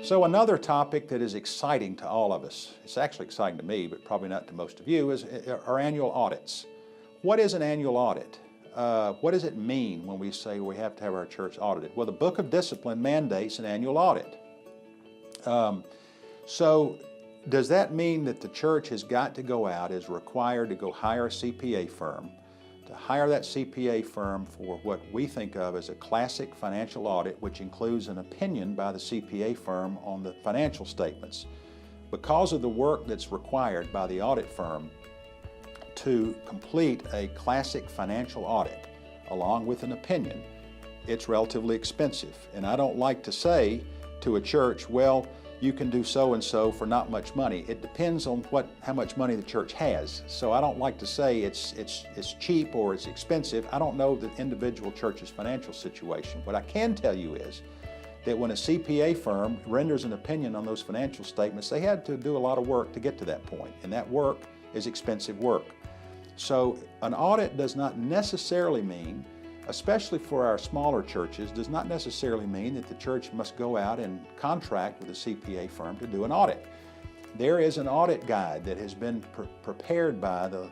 So another topic that is exciting to all of us, it's actually exciting to me, but probably not to most of you, is our annual audits. What is an annual audit? What does it mean when we say we have to have our church audited? Well, the Book of Discipline mandates an annual audit. So does that mean that the church has got to go out, is required to go hire a CPA firm, to hire that CPA firm for what we think of as a classic financial audit, which includes an opinion by the CPA firm on the financial statements? Because of the work that's required by the audit firm to complete a classic financial audit along with an opinion, it's relatively expensive. And I don't like to say to a church, well, you can do so and so for not much money. It depends on how much money the church has. So I don't like to say it's cheap or it's expensive. I don't know the individual church's financial situation. What I can tell you is that when a CPA firm renders an opinion on those financial statements, they had to do a lot of work to get to that point, and that work is expensive work. So an audit does not necessarily mean, especially for our smaller churches, does not necessarily mean that the church must go out and contract with a CPA firm to do an audit. There is an audit guide that has been prepared by the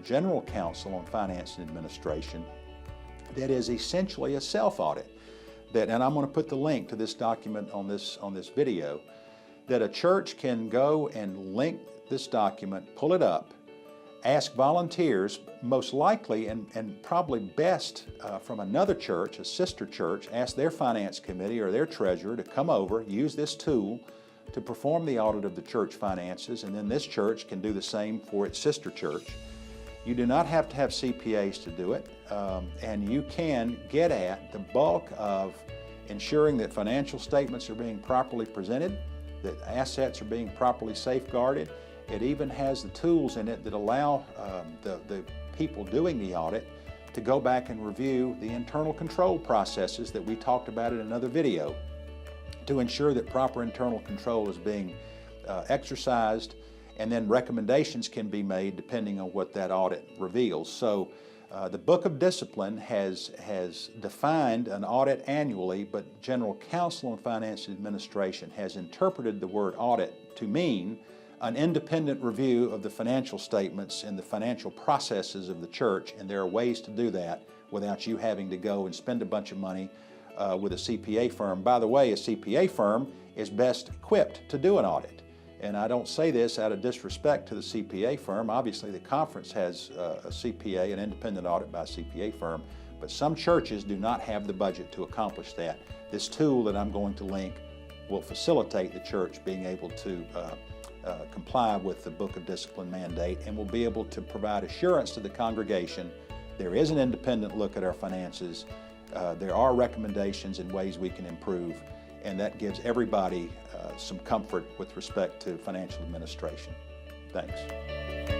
General Counsel on Finance and Administration that is essentially a self-audit. And I'm going to put the link to this document on this video, that a church can go and link this document, pull it up, ask volunteers, most likely and probably best from another church, a sister church, ask their finance committee or their treasurer to come over, use this tool to perform the audit of the church finances, and then this church can do the same for its sister church. You do not have to have CPAs to do it, and you can get at the bulk of ensuring that financial statements are being properly presented, that assets are being properly safeguarded. It even has the tools in it that allow the people doing the audit to go back and review the internal control processes that we talked about in another video to ensure that proper internal control is being exercised, and then recommendations can be made depending on what that audit reveals. So the Book of Discipline has defined an audit annually, but General Counsel on Finance and Administration has interpreted the word audit to mean an independent review of the financial statements and the financial processes of the church, and there are ways to do that without you having to go and spend a bunch of money with a CPA firm. By the way, a CPA firm is best equipped to do an audit. And I don't say this out of disrespect to the CPA firm. Obviously, the conference has a CPA, an independent audit by a CPA firm, but some churches do not have the budget to accomplish that. This tool that I'm going to link will facilitate the church being able to comply with the Book of Discipline mandate, and will be able to provide assurance to the congregation there is an independent look at our finances, there are recommendations and ways we can improve, and that gives everybody some comfort with respect to financial administration. Thanks.